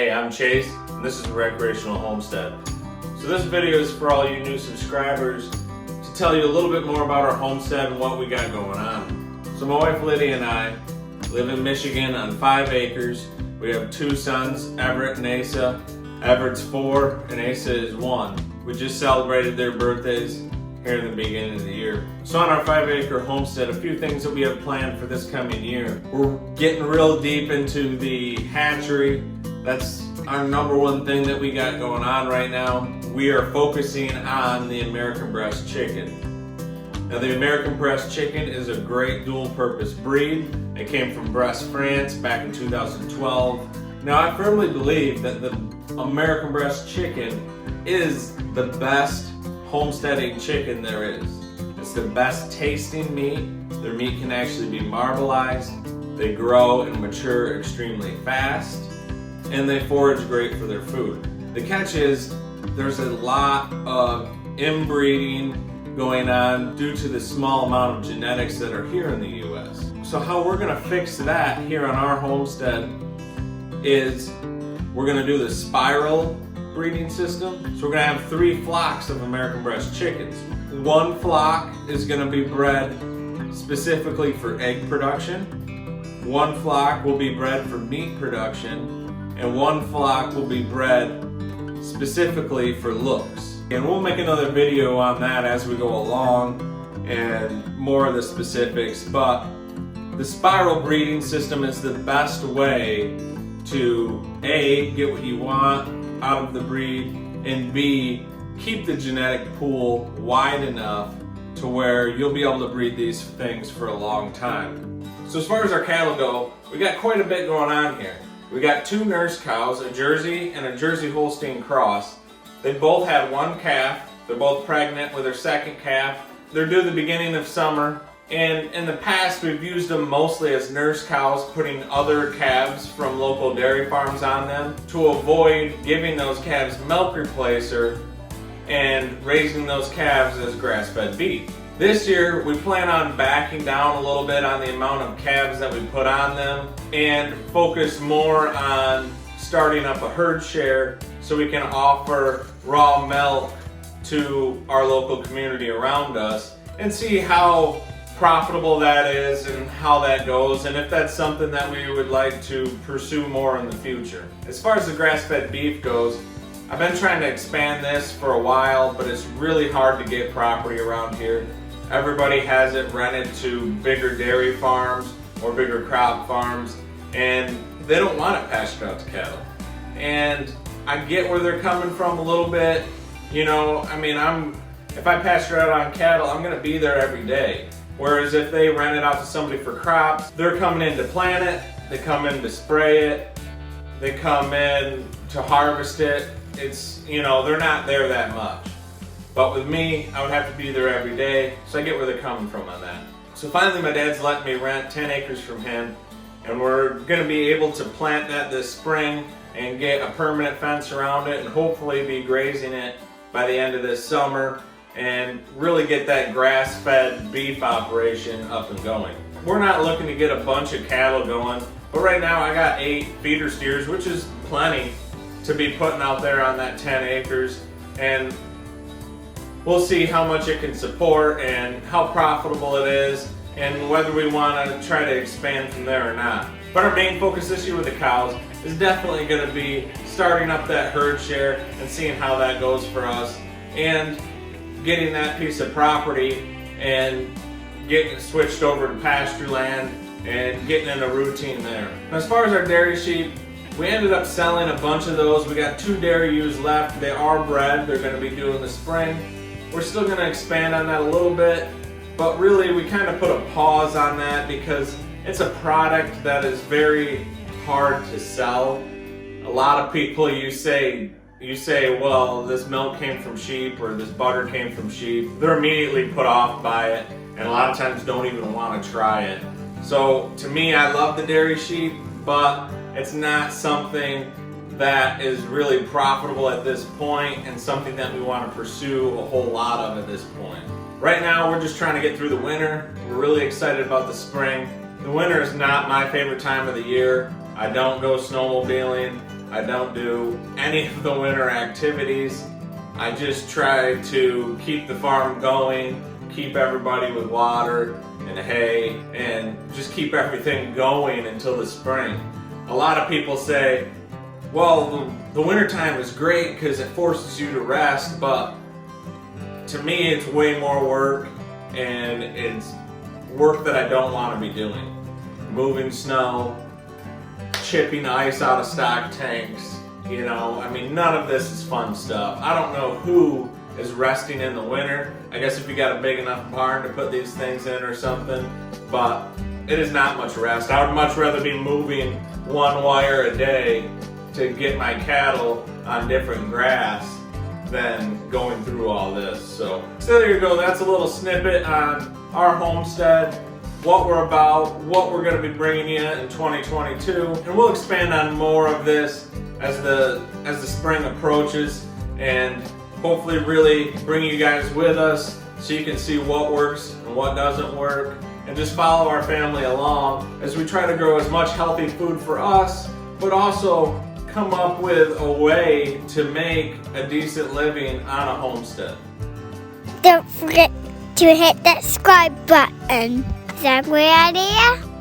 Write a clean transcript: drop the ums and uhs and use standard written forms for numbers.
Hey, I'm Chase, and this is Recreational Homestead. So this video is for all you new subscribers to tell you a little bit more about our homestead and what we got going on. So my wife Lydia and I live in Michigan on 5 acres. We have 2 sons, Everett and Asa. Everett's 4 and Asa is 1. We just celebrated their birthdays here in the beginning of the year. So on our 5-acre homestead, a few things that we have planned for this coming year. We're getting real deep into the hatchery. That's our #1 thing that we got going on right now. We are focusing on the American Bresse chicken. Now the American Bresse chicken is a great dual-purpose breed. It came from Bresse, France back in 2012. Now I firmly believe that the American Bresse chicken is the best homesteading chicken there is. It's the best tasting meat. Their meat can actually be marbleized. They grow and mature extremely fast, and they forage great for their food. The catch is there's a lot of inbreeding going on due to the small amount of genetics that are here in the US. So how we're gonna fix that here on our homestead is we're gonna do the spiral breeding system. So we're gonna have 3 flocks of American Bresse chickens. 1 flock is gonna be bred specifically for egg production. 1 flock will be bred for meat production. And 1 flock will be bred specifically for looks. And we'll make another video on that as we go along and more of the specifics, but the spiral breeding system is the best way to A, get what you want out of the breed, and B, keep the genetic pool wide enough to where you'll be able to breed these things for a long time. So as far as our cattle go, we got quite a bit going on here. We got 2 nurse cows, a Jersey and a Jersey Holstein cross. They both had 1 calf. They're both pregnant with their 2nd calf. They're due the beginning of summer. And in the past, we've used them mostly as nurse cows, putting other calves from local dairy farms on them to avoid giving those calves milk replacer and raising those calves as grass-fed beef. This year, we plan on backing down a little bit on the amount of calves that we put on them and focus more on starting up a herd share so we can offer raw milk to our local community around us and see how profitable that is and how that goes, and if that's something that we would like to pursue more in the future. As far as the grass-fed beef goes, I've been trying to expand this for a while, but it's really hard to get property around here. Everybody has it rented to bigger dairy farms or bigger crop farms, and they don't want it pastured out to cattle. And I get where they're coming from a little bit. You know, I mean, if I pasture out on cattle, I'm gonna be there every day. Whereas if they rent it out to somebody for crops, they're coming in to plant it, they come in to spray it, they come in to harvest it. It's, you know, they're not there that much. But with me, I would have to be there every day, so I get where they're coming from on that. So finally my dad's letting me rent 10 acres from him, and we're gonna be able to plant that this spring and get a permanent fence around it and hopefully be grazing it by the end of this summer and really get that grass-fed beef operation up and going. We're not looking to get a bunch of cattle going, but right now I got 8 feeder steers, which is plenty to be putting out there on that 10 acres. And we'll see how much it can support and how profitable it is and whether we want to try to expand from there or not. But our main focus this year with the cows is definitely going to be starting up that herd share and seeing how that goes for us, and getting that piece of property and getting it switched over to pasture land and getting in a routine there. Now, as far as our dairy sheep, we ended up selling a bunch of those. We got 2 dairy ewes left. They are bred. They're going to be due in the spring. We're still going to expand on that a little bit, but really we kind of put a pause on that because it's a product that is very hard to sell. A lot of people, you say, well, this milk came from sheep or this butter came from sheep. They're immediately put off by it and a lot of times don't even want to try it. So to me, I love the dairy sheep, but it's not something that is really profitable at this point and something that we want to pursue a whole lot of at this point. Right now, we're just trying to get through the winter. We're really excited about the spring. The winter is not my favorite time of the year. I don't go snowmobiling. I don't do any of the winter activities. I just try to keep the farm going, keep everybody with water and hay, and just keep everything going until the spring. A lot of people say, well, the wintertime is great because it forces you to rest, but to me it's way more work, and it's work that I don't want to be doing. Moving snow, chipping ice out of stock tanks, you know, I mean, none of this is fun stuff. I don't know who is resting in the winter. I guess if you got a big enough barn to put these things in or something, but it is not much rest. I would much rather be moving one wire a day to get my cattle on different grass than going through all this. So there you go, that's a little snippet on our homestead, what we're about, what we're going to be bringing you in 2022, and we'll expand on more of this as the spring approaches, and hopefully really bring you guys with us so you can see what works and what doesn't work, and just follow our family along as we try to grow as much healthy food for us, but also come up with a way to make a decent living on a homestead. Don't forget to hit that subscribe button. Is that a great idea?